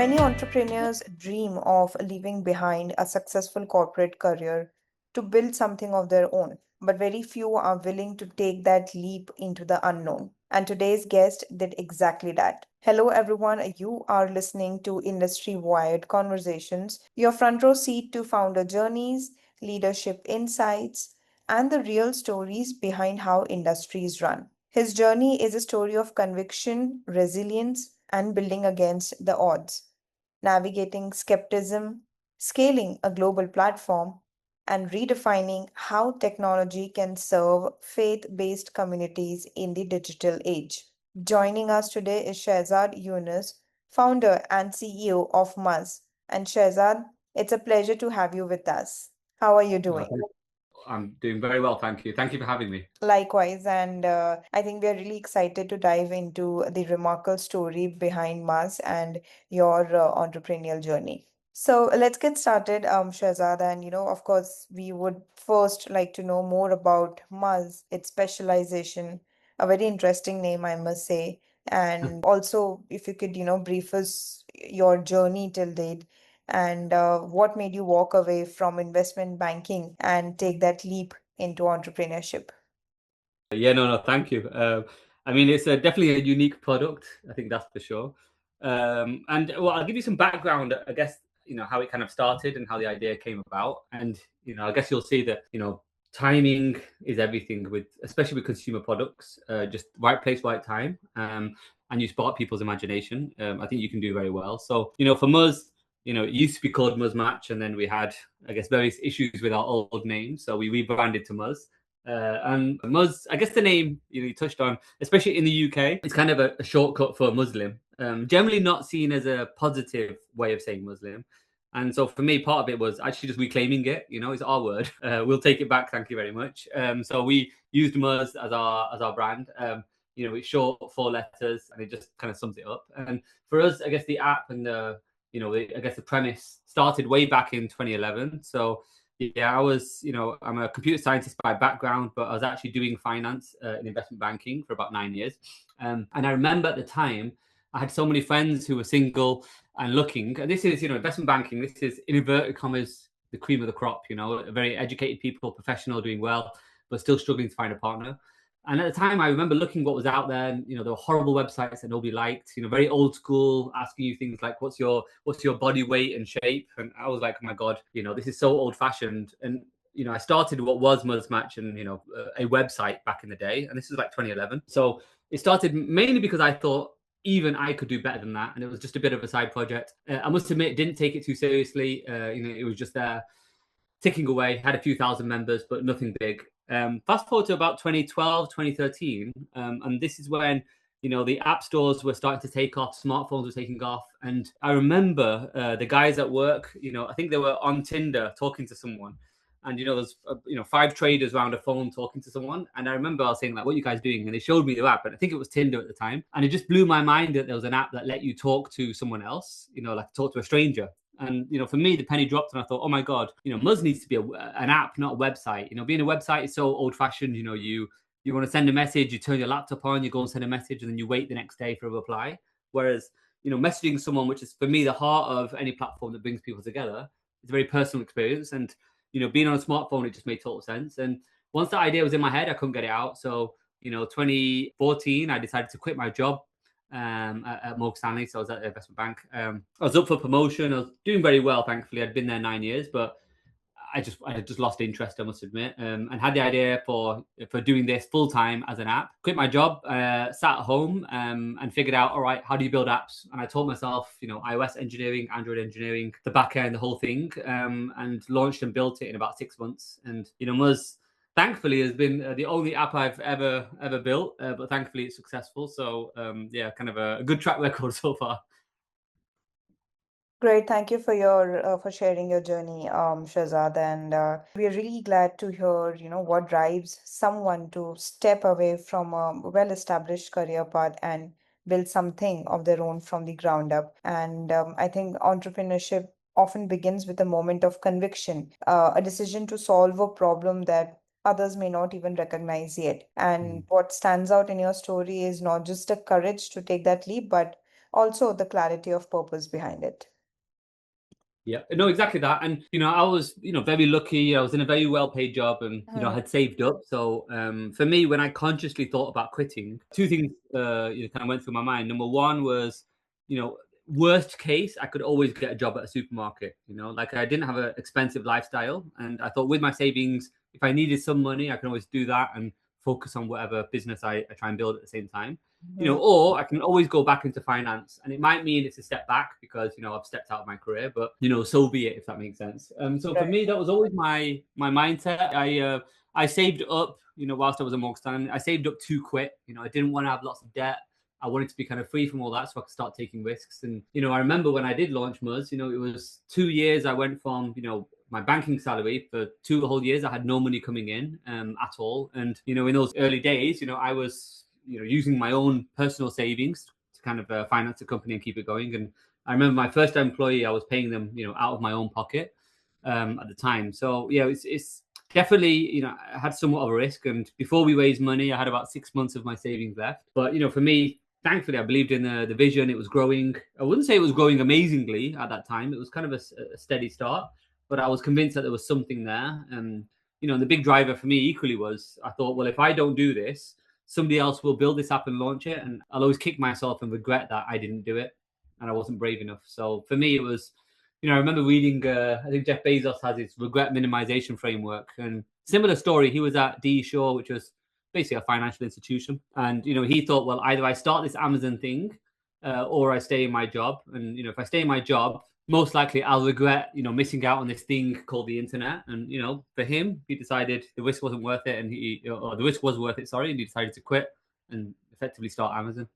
Many entrepreneurs dream of leaving behind a successful corporate career to build something of their own, but very few are willing to take that leap into the unknown. And today's guest did exactly that. Hello, everyone. You are listening to Industry Wired Conversations, your front row seat to founder journeys, leadership insights, and the real stories behind how industries run. His journey is a story of conviction, resilience, and building against the odds, navigating skepticism, scaling a global platform, and redefining how technology can serve faith based communities in the digital age. Joining us today is Shahzad Younas, founder and CEO of Muzz. And Shahzad, it's a pleasure to have you with us. How are you doing? I'm doing very well, thank you. Thank you for having me. Likewise, and I think we are really excited to dive into the remarkable story behind Muzz and your entrepreneurial journey. So let's get started, Shahzad. And of course, we would first like to know more about Muzz, its specialization, a very interesting name, I must say. And also, if you could, brief us your journey till date and what made you walk away from investment banking and take that leap into entrepreneurship. No, thank you. I mean, it's definitely a unique product. I think that's for sure. And well, I'll give you some background, I guess, how it kind of started and how the idea came about. And, I guess you'll see that, timing is everything with, especially with consumer products, just right place, right time. And you spark people's imagination. I think you can do very well. So, for Muzz, it used to be called Muzz Match, and then we had, I guess, various issues with our old name. So we rebranded to Muzz. And Muzz, I guess the name you touched on, especially in the UK, it's kind of a shortcut for Muslim. Generally not seen as a positive way of saying Muslim. And so for me, part of it was actually just reclaiming it. It's our word. We'll take it back. Thank you very much. So we used Muzz as our brand. It's short, 4 letters, and it just kind of sums it up. And for us, I guess the app and I guess the premise started way back in 2011. So yeah, I'm a computer scientist by background, but I was actually doing finance in investment banking for about 9 years. And I remember at the time, I had so many friends who were single and looking. And this is, investment banking. This is, in inverted commas, the cream of the crop. Very educated people, professional, doing well, but still struggling to find a partner. And at the time, I remember looking what was out there. And, there were horrible websites that nobody liked. Very old school, asking you things like, "What's your body weight and shape?" And I was like, "Oh my god, this is so old fashioned." And I started what was Muzz Match and a website back in the day, and this is like 2011. So it started mainly because I thought even I could do better than that, and it was just a bit of a side project. I must admit, didn't take it too seriously. It was just there ticking away, had a few thousand members, but nothing big. Fast forward to about 2012, 2013, and this is when the app stores were starting to take off, smartphones were taking off, and I remember the guys at work. I think they were on Tinder talking to someone, and there's 5 traders around a phone talking to someone, and I remember I was saying like, "What are you guys doing?" And they showed me the app, and I think it was Tinder at the time, and it just blew my mind that there was an app that let you talk to someone else, like talk to a stranger. And for me, the penny dropped, and I thought, oh my god, Muzz needs to be an app, not a website. Being a website is so old-fashioned. You want to send a message, you turn your laptop on, you go and send a message, and then you wait the next day for a reply. Whereas messaging someone, which is for me the heart of any platform that brings people together, it's a very personal experience. And being on a smartphone, it just made total sense. And once that idea was in my head, I couldn't get it out. So 2014, I decided to quit my job at Morgan Stanley. So I was at the investment bank. I was up for promotion. I was doing very well, thankfully. I'd been there 9 years, but I had just lost interest, I must admit, and had the idea for doing this full time as an app. Quit my job, sat at home, and figured out, all right, how do you build apps? And I taught myself, iOS engineering, Android engineering, the back end, the whole thing, and launched and built it in about 6 months. And Muzz, thankfully, has been the only app I've ever built, but thankfully it's successful. So yeah, kind of a good track record so far. Great, thank you for your for sharing your journey, Shazad, and we are really glad to hear, what drives someone to step away from a well-established career path and build something of their own from the ground up. And I think entrepreneurship often begins with a moment of conviction, a decision to solve a problem that others may not even recognize yet. And what stands out in your story is not just the courage to take that leap, but also the clarity of purpose behind it. Yeah, no, exactly that. And, I was, very lucky. I was in a very well-paid job and, Hmm. had saved up. So for me, when I consciously thought about quitting, two things, kind of went through my mind. Number one was, you know, worst case, I could always get a job at a supermarket, like I didn't have an expensive lifestyle. And I thought with my savings, if I needed some money, I can always do that and focus on whatever business I try and build at the same time. Or I can always go back into finance, and it might mean it's a step back because I've stepped out of my career, but so be it, if that makes sense. So for Right. me, that was always my mindset. I saved up, whilst I was a mortgage student, I saved up to quit. I didn't want to have lots of debt. I wanted to be kind of free from all that so I could start taking risks. And I remember when I did launch Muzz, it was 2 years. I went from my banking salary for 2 whole years. I had no money coming in at all. And in those early days, I was using my own personal savings to kind of finance the company and keep it going. And I remember my first employee, I was paying them, out of my own pocket at the time. So yeah, it's definitely, I had somewhat of a risk. And before we raised money, I had about 6 months of my savings left. But for me, thankfully, I believed in the vision. It was growing. I wouldn't say it was growing amazingly at that time. It was kind of a steady start, but I was convinced that there was something there. And the big driver for me equally was I thought, well, if I don't do this, somebody else will build this app and launch it, and I'll always kick myself and regret that I didn't do it and I wasn't brave enough. So for me, it was, I remember reading, I think Jeff Bezos has his regret minimization framework, and similar story. He was at D Shaw, which was basically a financial institution, and he thought, well, either I start this Amazon thing, or I stay in my job, and if I stay in my job, most likely I'll regret, missing out on this thing called the internet. And, for him, he decided the risk wasn't worth it, and or the risk was worth it, sorry, and he decided to quit and effectively start Amazon.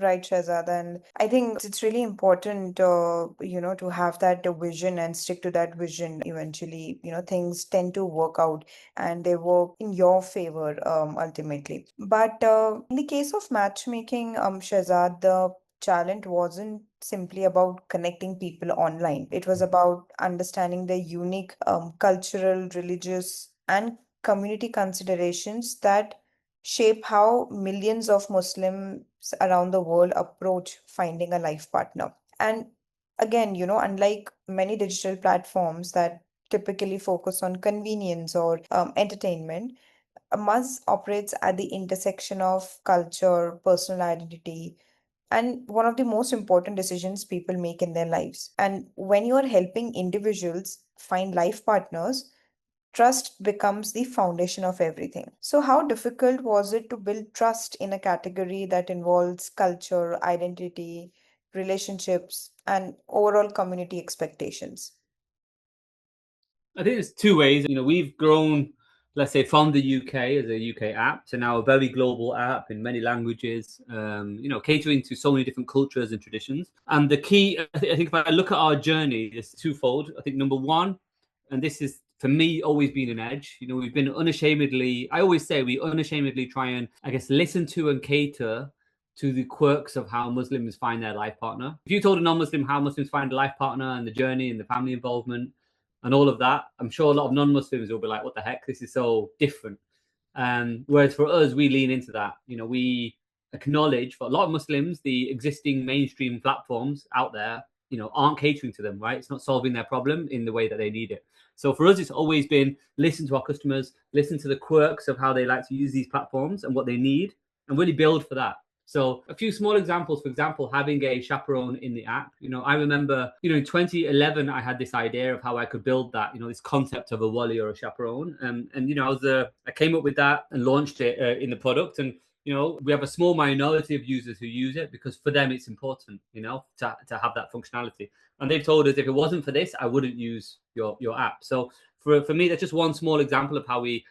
Right, Shahzad. And I think it's really important, to have that vision and stick to that vision. Eventually, things tend to work out and they work in your favor, ultimately. But in the case of matchmaking, Shahzad, the challenge wasn't simply about connecting people online. It was about understanding the unique cultural, religious, and community considerations that shape how millions of Muslims around the world approach finding a life partner. And again, unlike many digital platforms that typically focus on convenience or entertainment, Muzz operates at the intersection of culture, personal identity, and one of the most important decisions people make in their lives. And when you are helping individuals find life partners, trust becomes the foundation of everything. So, how difficult was it to build trust in a category that involves culture, identity, relationships, and overall community expectations? I think there's two ways. We've grown, let's say, from the UK as a UK app to now a very global app in many languages, catering to so many different cultures and traditions. And the key, I think if I look at our journey, it's twofold. I think number one, and this is for me always been an edge. We've been unashamedly, I always say we unashamedly try and, I guess, listen to and cater to the quirks of how Muslims find their life partner. If you told a non-Muslim how Muslims find a life partner and the journey and the family involvement and all of that, I'm sure a lot of non-Muslims will be like, what the heck? This is so different. Whereas for us, we lean into that. We acknowledge for a lot of Muslims, the existing mainstream platforms out there, aren't catering to them, right? It's not solving their problem in the way that they need it. So for us, it's always been listen to our customers, listen to the quirks of how they like to use these platforms and what they need, and really build for that. So a few small examples, for example, having a chaperone in the app. I remember, in 2011, I had this idea of how I could build that, this concept of a wali or a chaperone. And I came up with that and launched it in the product. And, we have a small minority of users who use it because for them, it's important, to have that functionality. And they've told us if it wasn't for this, I wouldn't use your app. So for me, that's just one small example of how we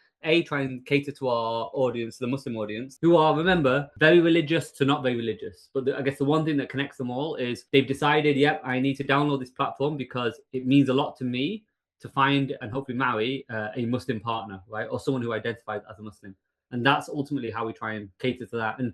try and cater to our audience, the Muslim audience, who are, remember, very religious to not very religious. But I guess the one thing that connects them all is they've decided, yep, I need to download this platform because it means a lot to me to find and hopefully marry a Muslim partner, right? Or someone who identifies as a Muslim. And that's ultimately how we try and cater to that. And,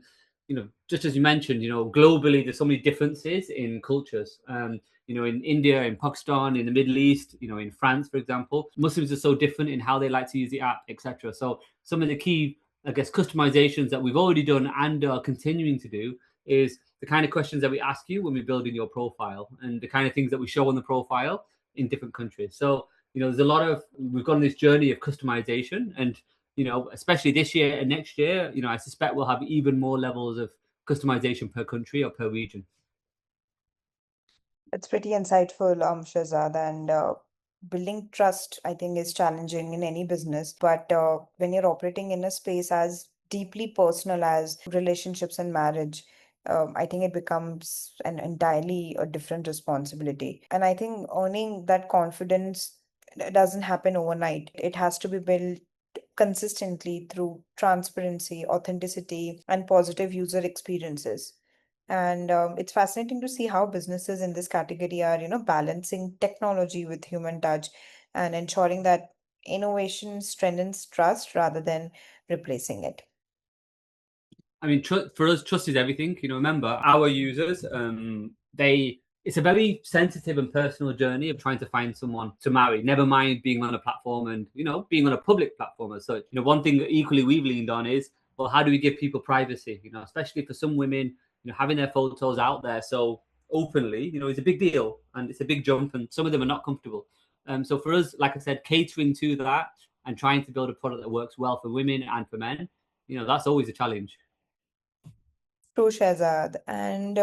just as you mentioned, globally, there's so many differences in cultures. In India, in Pakistan, in the Middle East, in France, for example, Muslims are so different in how they like to use the app, etc. So some of the key, I guess, customizations that we've already done and are continuing to do is the kind of questions that we ask you when we build in your profile and the kind of things that we show on the profile in different countries. So, there's a lot of, we've gone on this journey of customization, and, especially this year and next year, I suspect we'll have even more levels of customization per country or per region. It's pretty insightful, Shahzad, and building trust, I think, is challenging in any business. But when you're operating in a space as deeply personal as relationships and marriage, I think it becomes an entirely a different responsibility. And I think earning that confidence doesn't happen overnight. It has to be built consistently through transparency, authenticity, and positive user experiences. And it's fascinating to see how businesses in this category are, balancing technology with human touch and ensuring that innovation strengthens trust rather than replacing it. I mean, for us, trust is everything. Remember, our users, it's a very sensitive and personal journey of trying to find someone to marry, never mind being on a platform and, being on a public platform as such. One thing that equally we've leaned on is, well, how do we give people privacy? Especially for some women, having their photos out there so openly, is a big deal, and it's a big jump, and some of them are not comfortable. So for us, like I said, catering to that and trying to build a product that works well for women and for men, that's always a challenge. True, Shahzad. And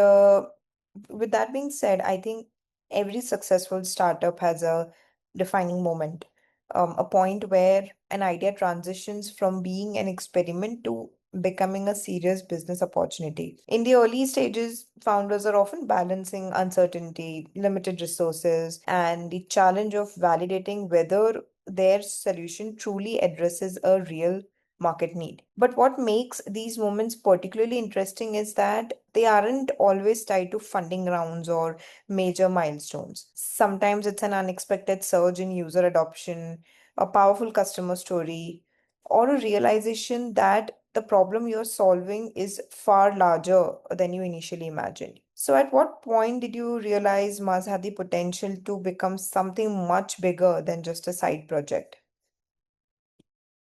with that being said, I think every successful startup has a defining moment, a point where an idea transitions from being an experiment to becoming a serious business opportunity. In the early stages, founders are often balancing uncertainty, limited resources, and the challenge of validating whether their solution truly addresses a real market need. But what makes these moments particularly interesting is that they aren't always tied to funding rounds or major milestones. Sometimes it's an unexpected surge in user adoption, a powerful customer story, or a realization that the problem you're solving is far larger than you initially imagined. So, at what point did you realize Muzz had the potential to become something much bigger than just a side project?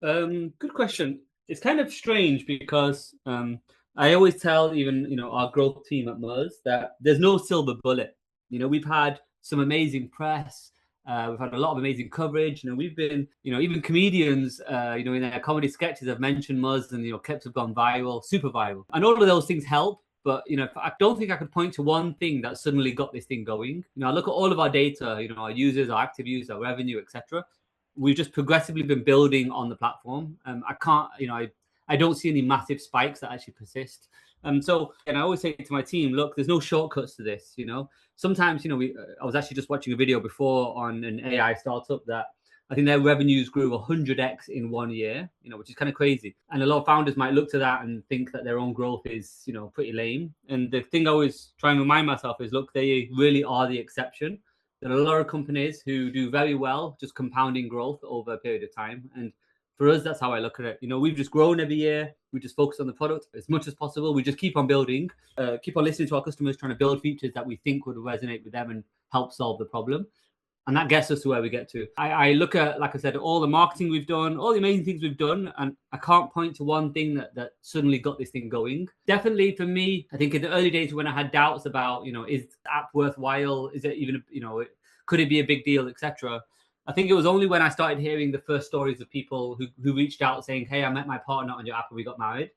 Good question. It's kind of strange because I always tell even our growth team at Muzz that there's no silver bullet. We've had some amazing press. We've had a lot of amazing coverage. We've been even comedians in their comedy sketches have mentioned Muzz, and clips have gone viral, super viral, and all of those things help. But I don't think I could point to one thing that suddenly got this thing going. I look at all of our data, our users, our active users, our revenue, etc. We've just progressively been building on the platform. I can't, I don't see any massive spikes that actually persist. So, and I always say to my team, look, there's no shortcuts to this. Sometimes, I was actually just watching a video before on an AI startup that I think their revenues grew 100x in 1 year, which is kind of crazy. And a lot of founders might look to that and think that their own growth is, pretty lame. And the thing I always try and remind myself is, look, they really are the exception. There are a lot of companies who do very well, just compounding growth over a period of time. And for us, that's how I look at it. We've just grown every year. We just focus on the product as much as possible. We just keep on building, keep on listening to our customers, trying to build features that we think would resonate with them and help solve the problem. And that gets us to where we get to. I look at, like I said, all the marketing we've done, all the amazing things we've done, and I can't point to one thing that suddenly got this thing going. Definitely for me, I think in the early days when I had doubts about, is the app worthwhile? Is it even, could it be a big deal, etc. I think it was only when I started hearing the first stories of people who reached out saying, hey, I met my partner on your app and we got married.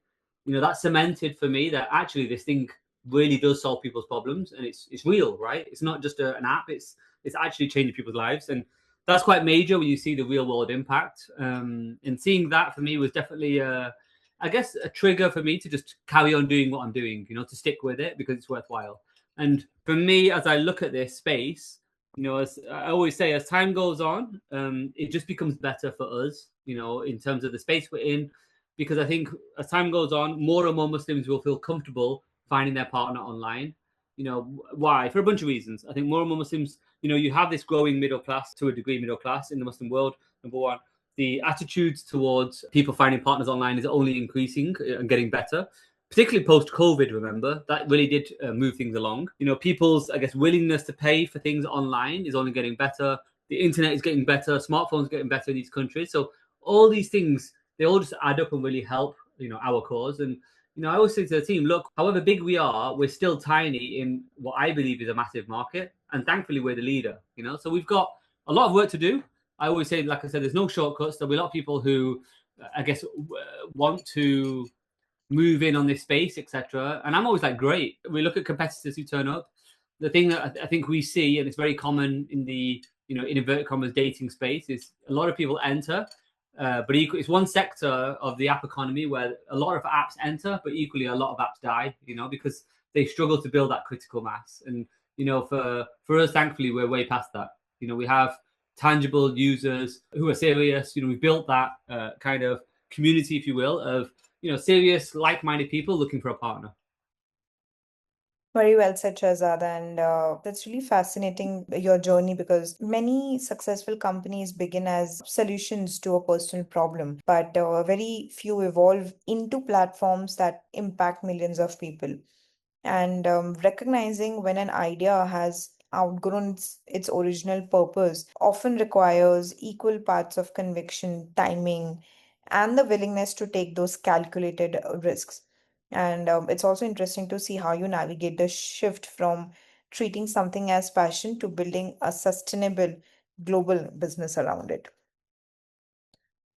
That cemented for me that actually this thing really does solve people's problems, and it's real, right? It's not just an app, it's actually changing people's lives, and that's quite major when you see the real world impact. And seeing that for me was definitely I guess a trigger for me to just carry on doing what I'm doing, to stick with it because it's worthwhile. And for me, as I look at this space, as I always say, as time goes on, it just becomes better for us, in terms of the space we're in, because I think as time goes on, more and more Muslims will feel comfortable finding their partner online. Why? For a bunch of reasons. I think more and more Muslims, you have this growing middle class, to a degree middle class in the Muslim world, number one. The attitudes towards people finding partners online is only increasing and getting better, particularly post-COVID, remember. That really did move things along. People's, I guess, willingness to pay for things online is only getting better. The internet is getting better. Smartphones are getting better in these countries. So all these things, they all just add up and really help, our cause. And I always say to the team, look, however big we are, we're still tiny in what I believe is a massive market. And thankfully, we're the leader, So we've got a lot of work to do. I always say, like I said, there's no shortcuts. There'll be a lot of people who, I guess, want to move in on this space, etc. And I'm always like, great. We look at competitors who turn up. The thing that I think we see, and it's very common in the, in inverted commas, dating space, is a lot of people enter, but it's one sector of the app economy where a lot of apps enter, but equally a lot of apps die, because they struggle to build that critical mass. And, for us, thankfully, we're way past that. We have tangible users who are serious. We built that kind of community, if you will, of serious, like-minded people looking for a partner. Very well said, Shahzad. And that's really fascinating, your journey, because many successful companies begin as solutions to a personal problem, but very few evolve into platforms that impact millions of people. And recognizing when an idea has outgrown its original purpose often requires equal parts of conviction, timing, and the willingness to take those calculated risks. And it's also interesting to see how you navigate the shift from treating something as passion to building a sustainable global business around it.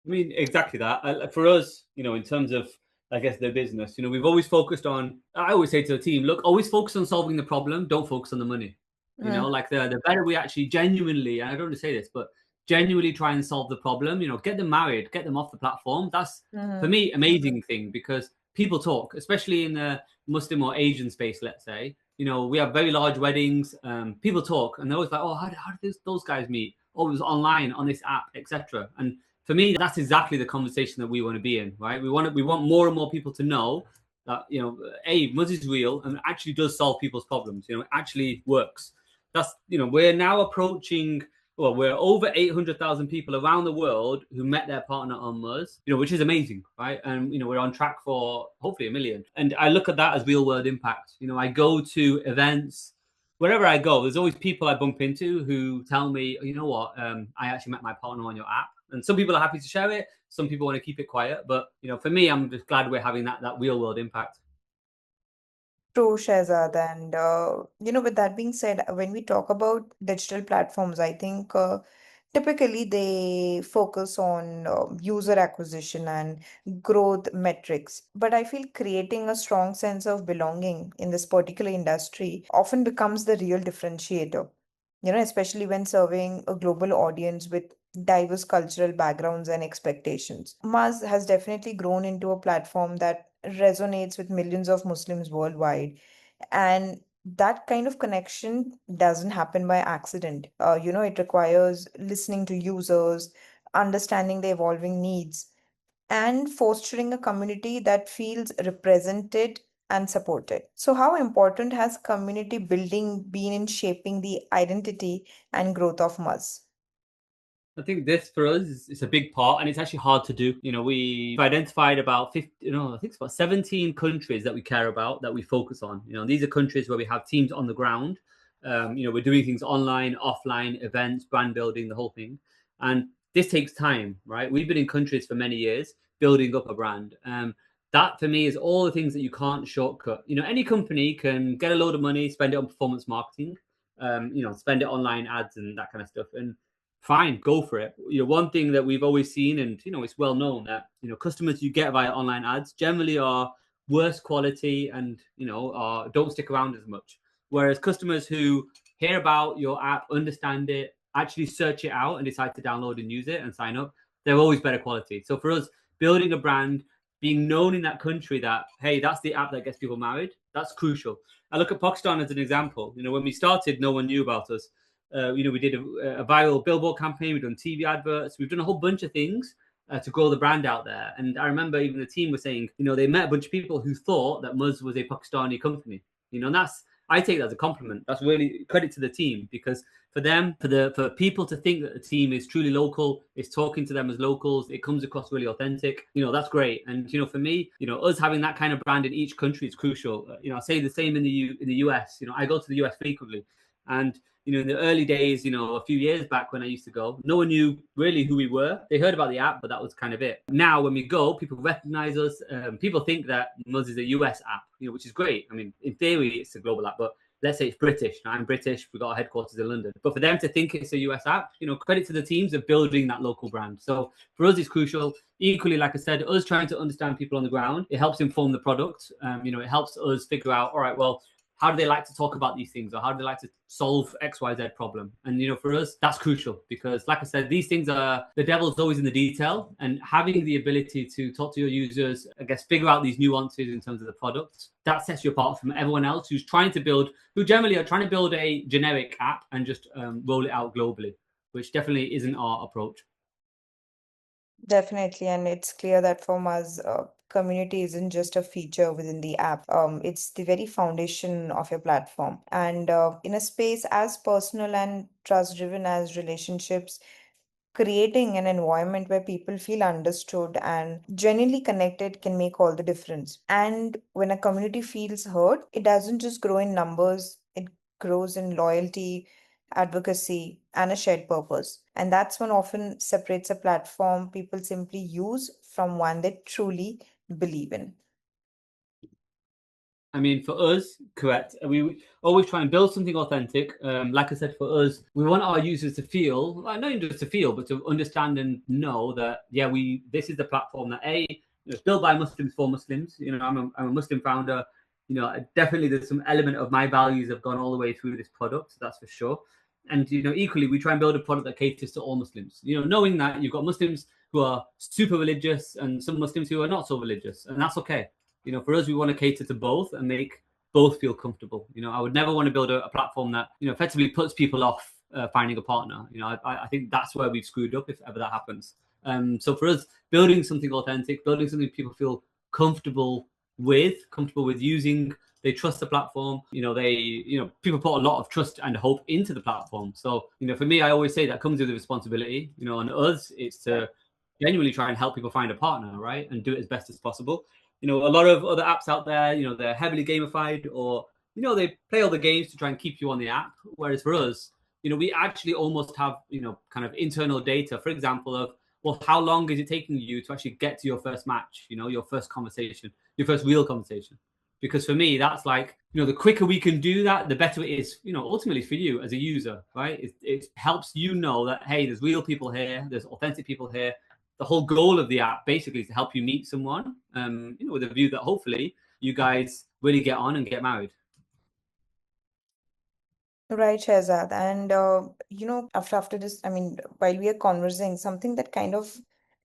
I mean, exactly that. For us, in terms of, I guess, the business, we've always focused on, I always say to the team, look, always focus on solving the problem. Don't focus on the money. Like the better we actually genuinely, and I don't want to say this, but genuinely try and solve the problem, get them married, get them off the platform. That's, for Mm-hmm. me, amazing thing, because people talk, especially in the Muslim or Asian space, let's say. We have very large weddings. People talk, and they're always like, oh, how did those guys meet? Oh, it was online on this app, etc. And for me, that's exactly the conversation that we want to be in, right? We want more and more people to know that, Muzz is real and actually does solve people's problems. It actually works. That's, we're now approaching, well, we're over 800,000 people around the world who met their partner on Muzz, which is amazing, right? And, we're on track for hopefully 1 million. And I look at that as real world impact. I go to events, wherever I go, there's always people I bump into who tell me, oh, you know what, I actually met my partner on your app. And some people are happy to share it. Some people want to keep it quiet. But, for me, I'm just glad we're having that real world impact. True, Shahzad. And, with that being said, when we talk about digital platforms, I think typically they focus on user acquisition and growth metrics. But I feel creating a strong sense of belonging in this particular industry often becomes the real differentiator, especially when serving a global audience with diverse cultural backgrounds and expectations. Muzz has definitely grown into a platform that resonates with millions of Muslims worldwide. And that kind of connection doesn't happen by accident. It requires listening to users, understanding their evolving needs, and fostering a community that feels represented and supported. So, how important has community building been in shaping the identity and growth of Muzz? I think this for us is a big part, and it's actually hard to do. We've identified about 50, I think it's about 17 countries that we care about, that we focus on. These are countries where we have teams on the ground. We're doing things online, offline, events, brand building, the whole thing. And this takes time, right? We've been in countries for many years building up a brand. That for me is all the things that you can't shortcut. Any company can get a load of money, spend it on performance marketing, spend it online ads and that kind of stuff. And fine, go for it. One thing that we've always seen, and it's well known that customers you get via online ads generally are worse quality and don't stick around as much. Whereas customers who hear about your app, understand it, actually search it out and decide to download and use it and sign up, they're always better quality. So for us, building a brand, being known in that country that, hey, that's the app that gets people married, that's crucial. I look at Pakistan as an example. When we started, no one knew about us. We did a viral billboard campaign. We've done TV adverts. We've done a whole bunch of things to grow the brand out there. And I remember even the team was saying, they met a bunch of people who thought that Muzz was a Pakistani company. And I take that as a compliment. That's really credit to the team, because for them, for people to think that the team is truly local, is talking to them as locals, it comes across really authentic. That's great. And for me, us having that kind of brand in each country is crucial. I say the same in the US. I go to the US frequently. And in the early days, a few years back when I used to go, no one knew really who we were. They heard about the app, but that was kind of it. Now, when we go, people recognize us. People think that Muzz is a US app, which is great. I mean, in theory, it's a global app, but let's say it's British. Now, I'm British. We've got our headquarters in London. But for them to think it's a US app, credit to the teams of building that local brand. So for us, it's crucial. Equally, like I said, us trying to understand people on the ground, it helps inform the product. It helps us figure out, all right, well, how do they like to talk about these things, or how do they like to solve XYZ problem? And for us, that's crucial, because like I said, these things are, the devil's always in the detail, and having the ability to talk to your users, I guess, figure out these nuances in terms of the product, that sets you apart from everyone else who generally are trying to build a generic app and just roll it out globally, which definitely isn't our approach. Definitely, and it's clear that for Muzz, community isn't just a feature within the app. It's the very foundation of your platform. And in a space as personal and trust-driven as relationships, creating an environment where people feel understood and genuinely connected can make all the difference. And when a community feels heard, it doesn't just grow in numbers, it grows in loyalty, advocacy, and a shared purpose. And that's what often separates a platform people simply use from one they truly believe in. I mean, for us, correct. We always try and build something authentic. Like I said, for us, we want our users to feel, not even just to feel, but to understand and know that, yeah, this is the platform that it's built by Muslims for Muslims. I'm a Muslim founder. Definitely there's some element of my values have gone all the way through this product. That's for sure. And equally, we try and build a product that caters to all Muslims. Knowing that you've got Muslims who are super religious and some Muslims who are not so religious, and that's okay. For us, we want to cater to both and make both feel comfortable. I would never want to build a platform that, effectively puts people off finding a partner. I think that's where we've screwed up if ever that happens. So for us, building something authentic, building something people feel comfortable with using, they trust the platform. People put a lot of trust and hope into the platform. So, for me, I always say that comes with a responsibility. On us, it's to genuinely try and help people find a partner, right? And do it as best as possible. A lot of other apps out there, they're heavily gamified, or, they play all the games to try and keep you on the app. Whereas for us, we actually almost have, kind of internal data, for example, of, well, how long is it taking you to actually get to your first match, your first conversation, your first real conversation? Because for me, that's like, the quicker we can do that, the better it is, ultimately for you as a user, right? It helps you know that, hey, there's real people here, there's authentic people here. The whole goal of the app basically is to help you meet someone, with a view that hopefully you guys really get on and get married. Right, Shahzad. And after this, I mean, while we are conversing, something that kind of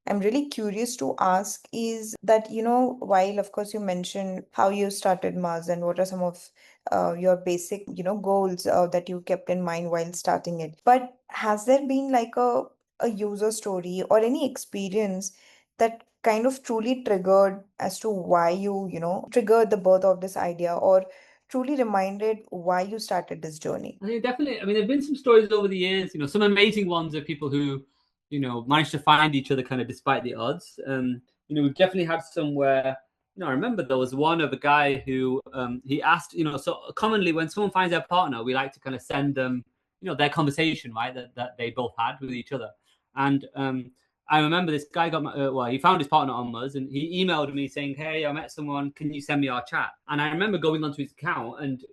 I'm really curious to ask is that, while of course you mentioned how you started Mars and what are some of your basic, goals that you kept in mind while starting it. But has there been like a user story or any experience that kind of truly triggered as to why triggered the birth of this idea, or truly reminded why you started this journey? I think definitely. I mean, there've been some stories over the years. Some amazing ones of people who, managed to find each other kind of despite the odds. We've definitely had some where, I remember there was one of a guy who he asked, so commonly when someone finds their partner, we like to kind of send them, their conversation, right, that they both had with each other. And I remember this guy he found his partner on Muzz, and he emailed me saying, "Hey, I met someone. Can you send me our chat?" And I remember going onto his account, and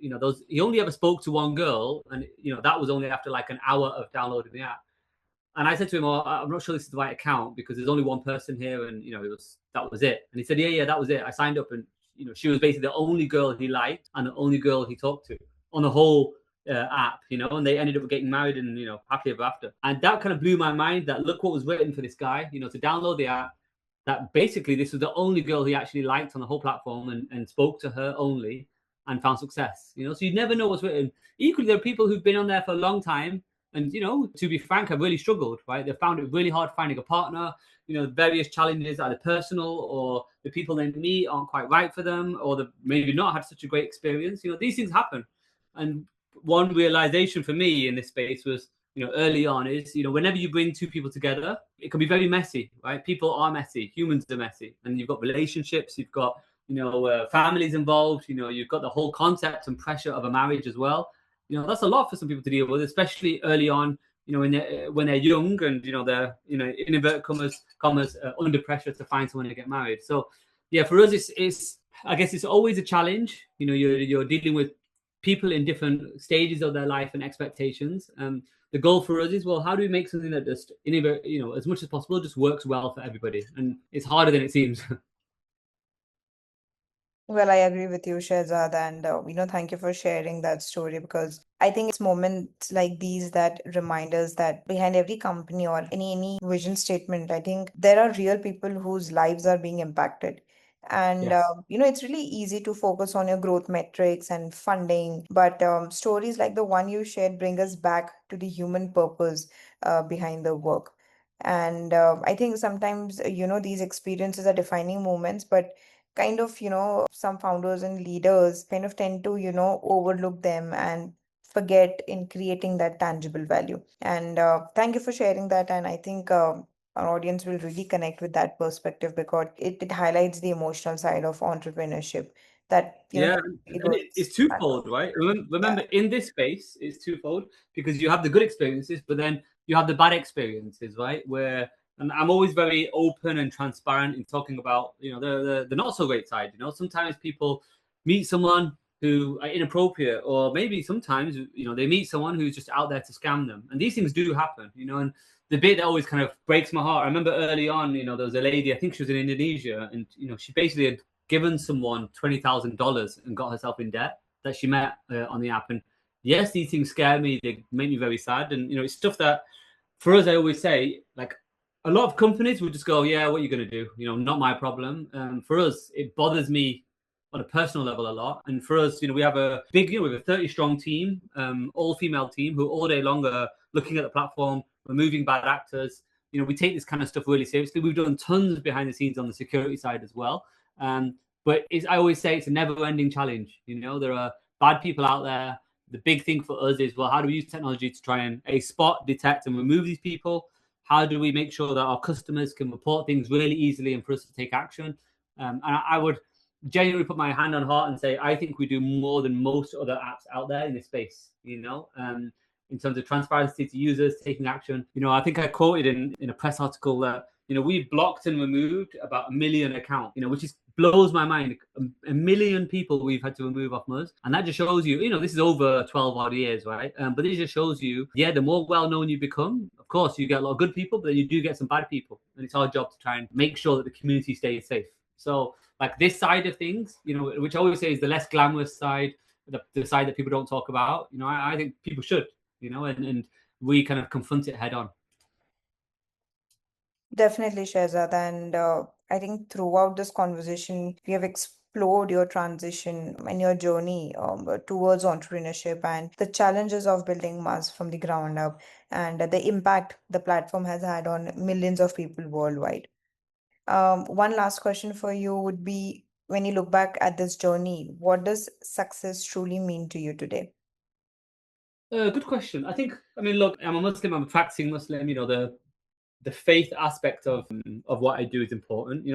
he only ever spoke to one girl, and that was only after like an hour of downloading the app. And I said to him, "Oh, I'm not sure this is the right account because there's only one person here, and that was it." And he said, "Yeah, that was it. I signed up, and she was basically the only girl he liked and the only girl he talked to on the whole app, and they ended up getting married and happily ever after." And that kind of blew my mind. That look what was written for this guy, to download the app. That basically this was the only girl he actually liked on the whole platform, and spoke to her only and found success. So you never know what's written. Equally, there are people who've been on there for a long time. And, to be frank, have really struggled, right? They found it really hard finding a partner. Various challenges, either personal or the people they meet aren't quite right for them, or they maybe not had such a great experience. These things happen. And one realization for me in this space was, early on is, whenever you bring two people together, it can be very messy, right? People are messy. Humans are messy. And you've got relationships, you've got, families involved, you've got the whole concept and pressure of a marriage as well. that's a lot for some people to deal with, especially early on. When they're young and they're in inverted commas under pressure to find someone to get married. So yeah, for us, it's I guess it's always a challenge. You're dealing with people in different stages of their life and expectations. The goal for us is, well, how do we make something that just as much as possible just works well for everybody? And it's harder than it seems. Well, I agree with you, Shahzad, and thank you for sharing that story because I think it's moments like these that remind us that behind every company or any vision statement, I think there are real people whose lives are being impacted. And Yes. it's really easy to focus on your growth metrics and funding, but stories like the one you shared bring us back to the human purpose behind the work. And I think sometimes, these experiences are defining moments, but kind of, some founders and leaders kind of tend to, overlook them and forget in creating that tangible value. And thank you for sharing that. And I think our audience will really connect with that perspective because it highlights the emotional side of entrepreneurship that, Yeah, it and was it's lack of. twofold, right? Yeah. Remember, in this space, it's twofold because you have the good experiences, but then you have the bad experiences, right? And I'm always very open and transparent in talking about, the not so great side. Sometimes people meet someone who are inappropriate, or maybe sometimes, they meet someone who's just out there to scam them, and these things do happen, And the bit that always kind of breaks my heart, I remember early on, there was a lady, I think she was in Indonesia, and she basically had given someone $20,000 and got herself in debt that she met on the app. And yes, these things scare me. They make me very sad. And it's stuff that, for us, I always say, like, a lot of companies would just go, "Yeah, what are you going to do? Not my problem." For us, it bothers me on a personal level a lot. And for us, we have a big, we have a 30-strong team, all female team, who all day long are looking at the platform, removing bad actors. We take this kind of stuff really seriously. We've done tons behind the scenes on the security side as well. But I always say it's a never-ending challenge. There are bad people out there. The big thing for us is, well, how do we use technology to try and spot, detect, and remove these people? How do we make sure that our customers can report things really easily and for us to take action? And I would genuinely put my hand on heart and say I think we do more than most other apps out there in this space. In terms of transparency to users, taking action. I think I quoted in a press article that we've blocked and removed about 1 million accounts, which is blows my mind. A million people we've had to remove off Muzz, and that just shows you, this is over 12 odd years, right? But it just shows you, yeah, the more well-known you become, of course, you get a lot of good people, but then you do get some bad people, and it's our job to try and make sure that the community stays safe. So, like this side of things, which I always say is the less glamorous side, the side that people don't talk about. I think people should, and we kind of confront it head on. Definitely, Shahzad. And I think throughout this conversation, we have explored your transition and your journey towards entrepreneurship and the challenges of building Muzz from the ground up and the impact the platform has had on millions of people worldwide. One last question for you would be when you look back at this journey, what does success truly mean to you today? Good question. I mean, look, I'm a Muslim. I'm a practicing Muslim. The faith aspect of what I do is important.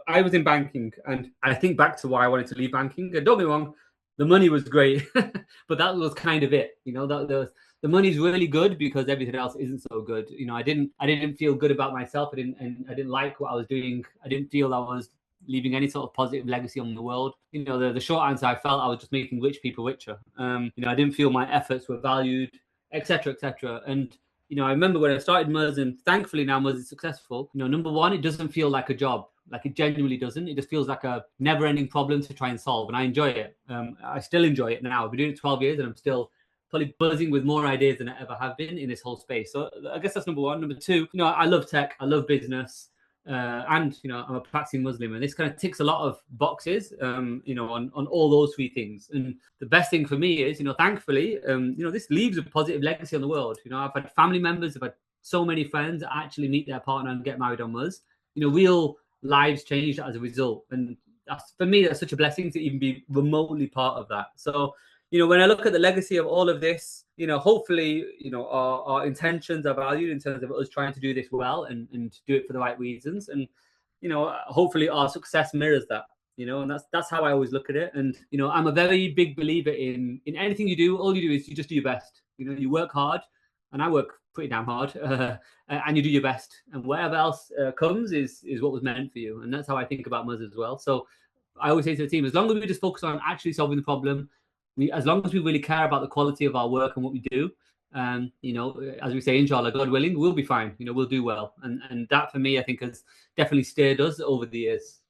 I was in banking, and I think back to why I wanted to leave banking. And don't get me wrong, the money was great, but that was kind of it. That the money's really good because everything else isn't so good. I didn't feel good about myself. I didn't like what I was doing. I didn't feel I was leaving any sort of positive legacy on the world. The short answer, I felt I was just making rich people richer. I didn't feel my efforts were valued, etc., etc. And I remember when I started Muzz, and thankfully now Muzz is successful. Number one, it doesn't feel like a job. Like, it genuinely doesn't. It just feels like a never-ending problem to try and solve, and I enjoy it. I still enjoy it now. I've been doing it 12 years, and I'm still probably buzzing with more ideas than I ever have been in this whole space. So I guess that's number one. Number two, I love tech. I love business. And I'm a practicing Muslim, and this kind of ticks a lot of boxes, on all those three things. And the best thing for me is, thankfully, this leaves a positive legacy on the world. I've had family members, I've had so many friends actually meet their partner and get married on Muzz. Real lives changed as a result, and for me, that's such a blessing to even be remotely part of that. So, when I look at the legacy of all of this, hopefully, our intentions are valued in terms of us trying to do this well and do it for the right reasons. And, hopefully our success mirrors that. And that's how I always look at it. And I'm a very big believer in anything you do. All you do is you just do your best. You work hard, and I work pretty damn hard, and you do your best. And whatever else comes is what was meant for you. And that's how I think about Muzz as well. So I always say to the team, as long as we just focus on actually solving the problem, as long as we really care about the quality of our work and what we do, as we say, inshallah, God willing, we'll be fine. We'll do well. And that for me, I think has definitely steered us over the years.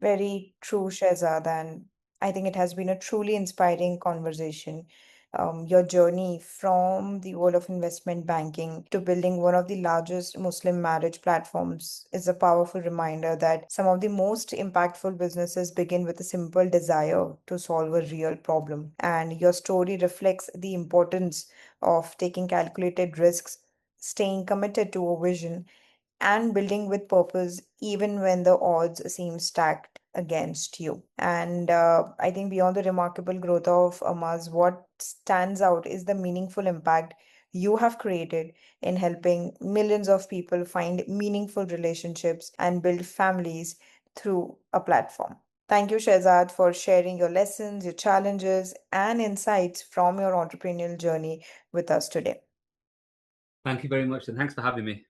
Very true, Shehzad, and I think it has been a truly inspiring conversation. Your journey from the world of investment banking to building one of the largest Muslim marriage platforms is a powerful reminder that some of the most impactful businesses begin with a simple desire to solve a real problem. And your story reflects the importance of taking calculated risks, staying committed to a vision, and building with purpose even when the odds seem stacked against you. And I think beyond the remarkable growth of Amaz, what stands out is the meaningful impact you have created in helping millions of people find meaningful relationships and build families through a platform. Thank you, Shehzad, for sharing your lessons, your challenges, and insights from your entrepreneurial journey with us today. Thank you very much, and thanks for having me.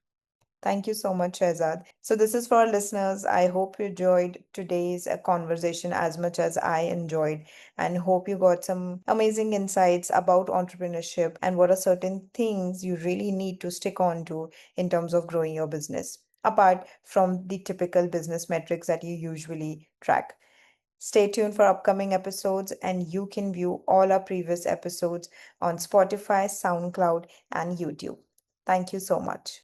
Thank you so much, Shehzad. So, this is for our listeners. I hope you enjoyed today's conversation as much as I enjoyed, and hope you got some amazing insights about entrepreneurship and what are certain things you really need to stick on to in terms of growing your business, apart from the typical business metrics that you usually track. Stay tuned for upcoming episodes, and you can view all our previous episodes on Spotify, SoundCloud, and YouTube. Thank you so much.